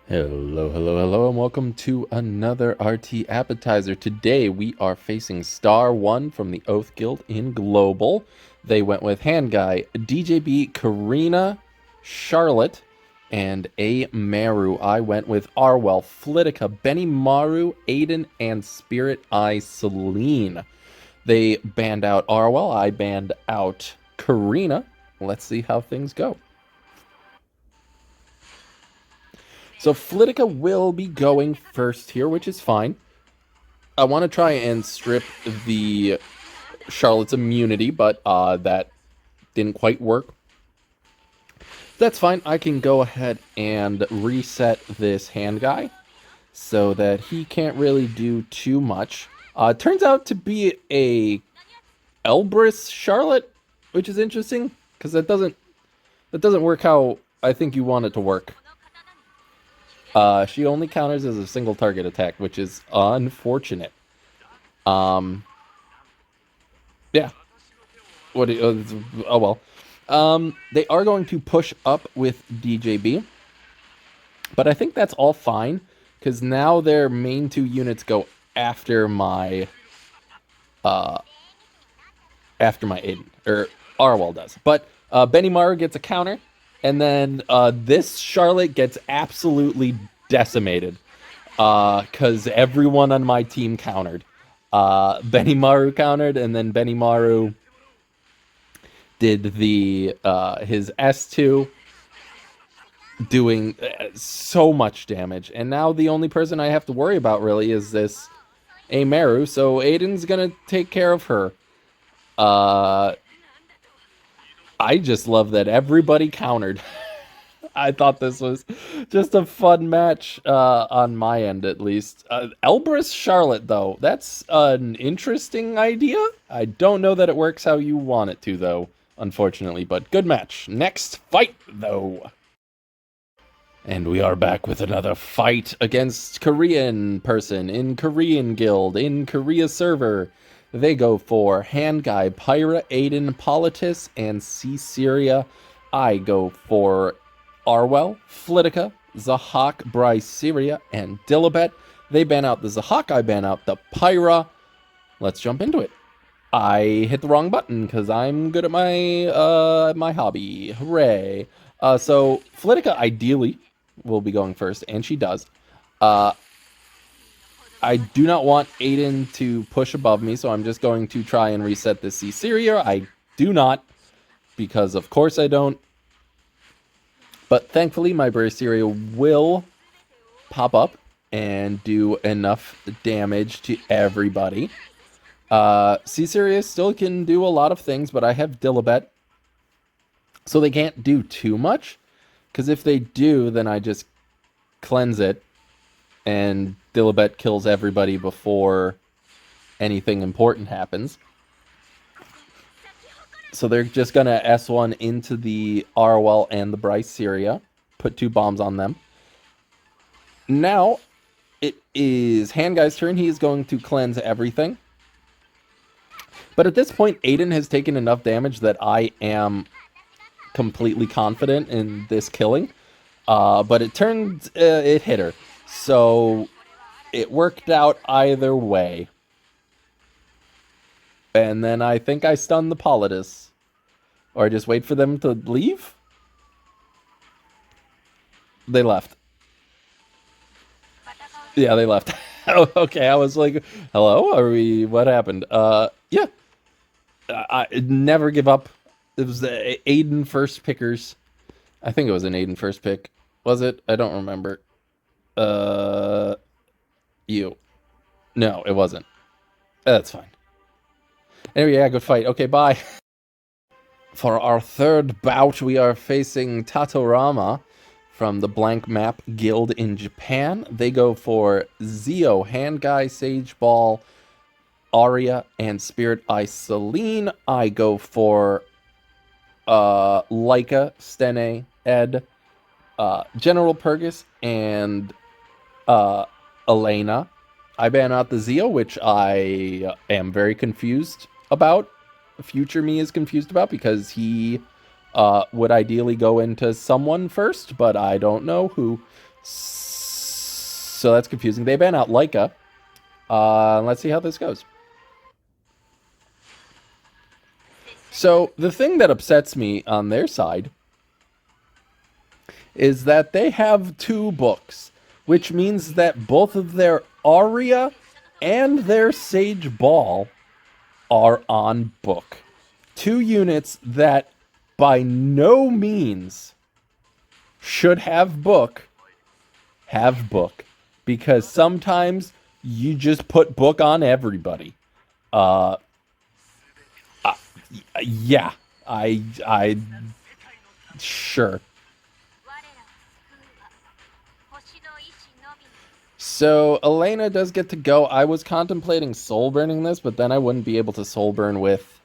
Hello, hello, hello, and welcome to another RTAppetizer. Today we are facing Star 1 from the Oath Guild in Global. They went with Handguy, DJB, Karina, Charlotte, and A. Maru. I went with Arwell, Flitica, Benny Maru, Aiden, and Spirit Eye Celine. They banned out Arwell, I banned out Karina. Let's see how things go. So Flitica will be going first here, which is fine. I want to try and strip the Charlotte's immunity, but that didn't quite work. That's fine. I can go ahead and reset this hand guy so that he can't really do too much. Turns out to be a Elbrus Charlotte, which is interesting because that doesn't work how I think you want it to work. She only counters as a single target attack, which is unfortunate. Yeah. Oh well. They are going to push up with DJB, but I think that's all fine because now their main two units go after my Aiden, or Arwell does. But Benny Maru gets a counter, and then this Charlotte gets absolutely decimated because everyone on my team countered. Benny Maru countered, and then Benny Maru did the his S2, doing so much damage. And now the only person I have to worry about really is this A. Maru, so Aiden's gonna take care of her. I just love that everybody countered. I thought this was just a fun match on my end, at least. Elbrus Charlotte, though, that's an interesting idea. I don't know that it works how you want it to, though, unfortunately, but good match. Next fight, though. And we are back with another fight against Korean person in Korean guild in Korea server. They go for Handguy, Pyra, Aiden, Politis, and C-Syria. I go for Arwell, Flitica, Zahak, Bryce, Syria, and Dilibet. They ban out the Zahak, I ban out the Pyra. Let's jump into it. I hit the wrong button because I'm good at my hobby. Hooray. So Flitica ideally will be going first, and she does. I do not want Aiden to push above me, so I'm just going to try and reset this C-Syria. I do not, because of course I don't. But thankfully, my Syria will pop up and do enough damage to everybody. C-Syria still can do a lot of things, but I have Dilibet, so they can't do too much. Because if they do, then I just cleanse it, and Dilibet kills everybody before anything important happens. So they're just going to S1 into the Arwell and the Bryce Syria, put 2 bombs on them. Now, it is Handguy's turn. He is going to cleanse everything. But at this point, Aiden has taken enough damage that I am completely confident in this killing. But it hit her. So it worked out either way. And then I think I stunned the Politis. Or I just wait for them to leave? They left. Yeah, they left. Okay, I was like, hello? What happened? Yeah. I never give up. It was the Aiden first pickers. I think it was an Aiden first pick. Was it? I don't remember. You. No, it wasn't. That's fine. Anyway, yeah, good fight. Okay, bye. For our third bout, we are facing Tatorama from the Blank Map Guild in Japan. They go for Zio, Handguy, Sage Ball, Aria, and Spirit Eye Celine. I go for Leica, Stene, Ed, General Purgus, and Elena. I ban out the Zio, which I am very confused about. Future me is confused about because he would ideally go into someone first, but I don't know who. So that's confusing. They ban out Leica. Let's see how this goes. So the thing that upsets me on their side is that they have 2 books, which means that both of their Aria and their Sage Ball are on book. 2 units that by no means should have book, because sometimes you just put book on everybody. Yeah, I sure. So Elena does get to go. I was contemplating soul burning this, but then I wouldn't be able to soul burn with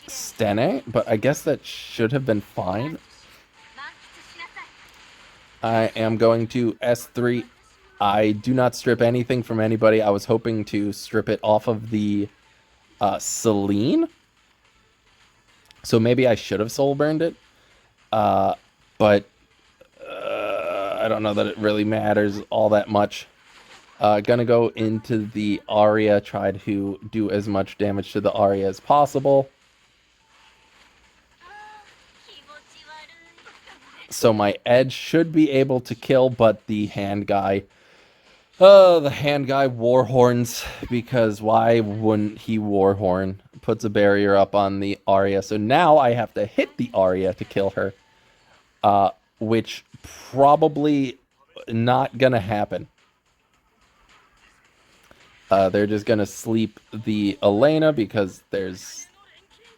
Stene, but I guess that should have been fine. I am going to S3. I do not strip anything from anybody. I was hoping to strip it off of the Celine. So maybe I should have soul burned it. But I don't know that it really matters all that much. Gonna go into the Aria, try to do as much damage to the Aria as possible. So my edge should be able to kill, but the hand guy... the hand guy warhorns, because why wouldn't he warhorn? Puts a barrier up on the Aria. So now I have to hit the Aria to kill her. Which probably not gonna happen. They're just gonna sleep the Elena because there's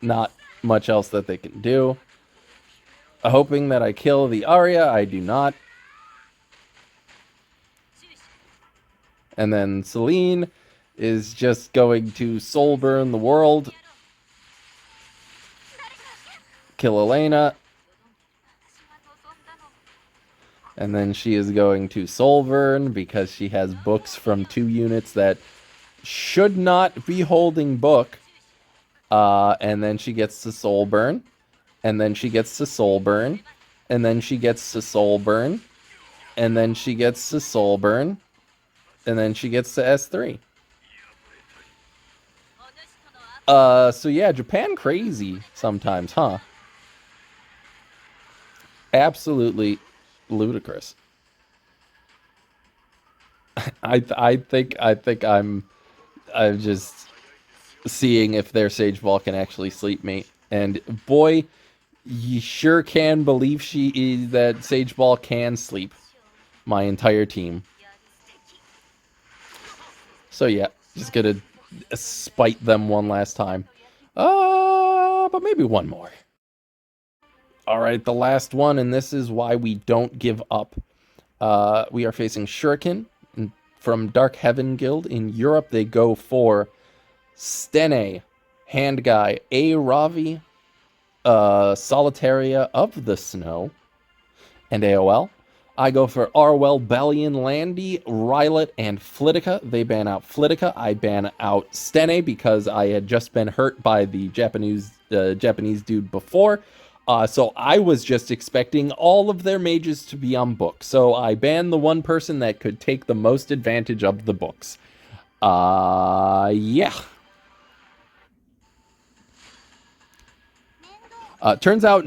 not much else that they can do. Hoping that I kill the Aria, I do not. And then Celine is just going to soul burn the world. Kill Elena. And then she is going to soul burn because she has books from 2 units that should not be holding book. And then she gets to soul burn. And then she gets to soul burn. And then she gets to soul burn. And then she gets to soul burn. And then she gets to S3. So yeah, Japan crazy sometimes, huh? Absolutely ludicrous. I think I'm just seeing if their Sage Ball can actually sleep me. And boy, you sure can believe that Sage Ball can sleep my entire team. So yeah, just gonna spite them one last time. But maybe one more. Alright, the last one, and this is why we don't give up. We are facing Shuriken from Dark Heaven Guild. In Europe, they go for Stene, Hand Guy, A. Ravi, Solitaria of the Snow, and AOL. I go for Arwell, Bellion, Landy, Rylet, and Flitica. They ban out Flitica. I ban out Stene because I had just been hurt by the Japanese dude before. So I was just expecting all of their mages to be on book. So I banned the one person that could take the most advantage of the books. Yeah. Turns out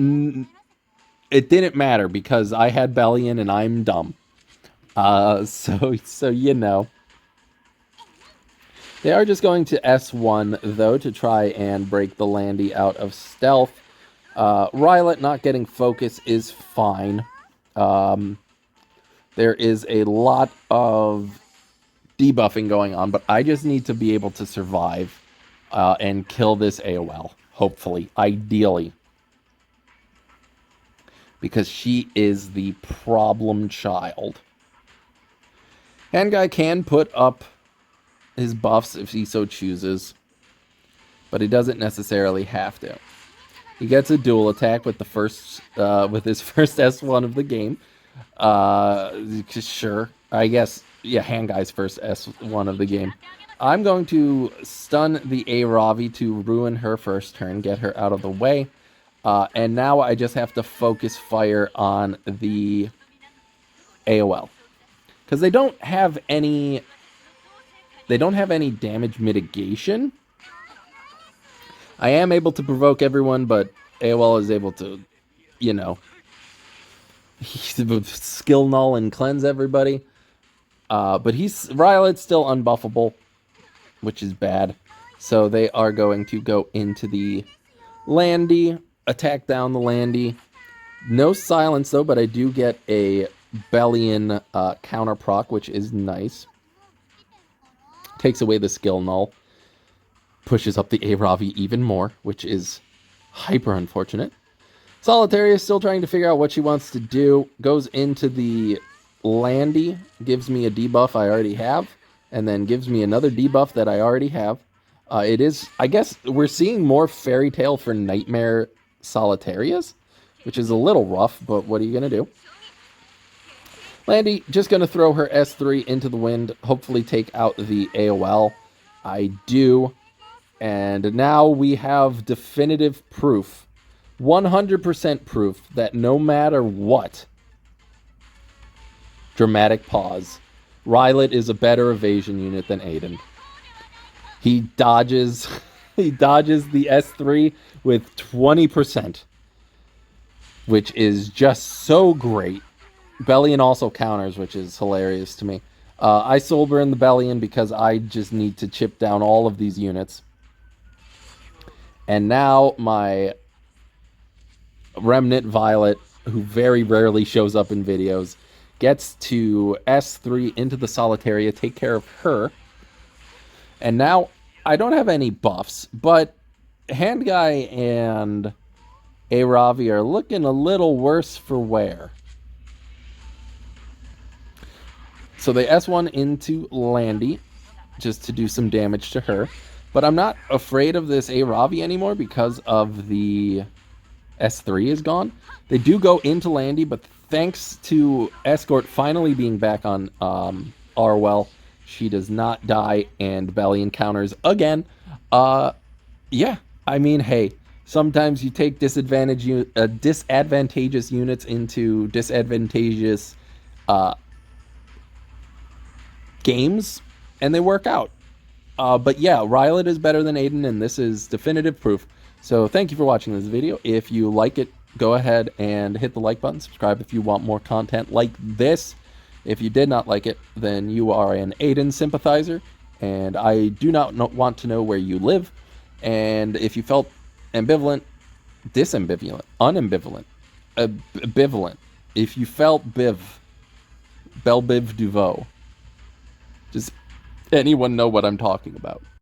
it didn't matter because I had Bellion and I'm dumb. So you know. They are just going to S1, though, to try and break the Landy out of stealth. Rylet not getting focus is fine. There is a lot of debuffing going on, but I just need to be able to survive and kill this AOL, hopefully, ideally. Because she is the problem child. Hand Guy can put up his buffs if he so chooses, but he doesn't necessarily have to. He gets a dual attack with the first, with his first S1 of the game. Sure, I guess, yeah, Hand Guy's first S1 of the game. I'm going to stun the A. Ravi to ruin her first turn, get her out of the way. And now I just have to focus fire on the AOL. Because they don't have any damage mitigation. I am able to provoke everyone, but AOL is able to, you know, skill null and cleanse everybody. But Rylet's still unbuffable, which is bad. So they are going to go into the Landy, attack down the Landy. No silence though, but I do get a Bellion counter proc, which is nice. Takes away the skill null. Pushes up the Aravi even more, which is hyper unfortunate. Solitaria is still trying to figure out what she wants to do. Goes into the Landy, gives me a debuff I already have, and then gives me another debuff that I already have. It is, I guess, we're seeing more Fairy Tale for Nightmare Solitarias, which is a little rough, but what are you going to do? Landy just going to throw her S3 into the wind, hopefully take out the AOL. I do. And now we have definitive proof, 100% proof, that no matter what, dramatic pause, Rylet is a better evasion unit than Aiden. He dodges the S3 with 20%, which is just so great. Bellion also counters, which is hilarious to me. I soul burn the Bellion because I just need to chip down all of these units. And now my Remnant Violet, who very rarely shows up in videos, gets to S3 into the Solitaria, take care of her. And now I don't have any buffs, but Hand Guy and Aravi are looking a little worse for wear. So they S1 into Landy just to do some damage to her. But I'm not afraid of this Aravi anymore because of the S3 is gone. They do go into Landy, but thanks to Escort finally being back on Arwell, she does not die and Bellion counters again. Yeah, I mean, hey, sometimes you take disadvantageous units into disadvantageous games, and they work out. But yeah, Rylet is better than Aiden, and this is definitive proof. So thank you for watching this video. If you like it, go ahead and hit the like button. Subscribe if you want more content like this. If you did not like it, then you are an Aiden sympathizer, and I do not want to know where you live. And if you felt ambivalent, unambivalent, ambivalent, if you felt Bell Biv Duveau, just anyone know what I'm talking about.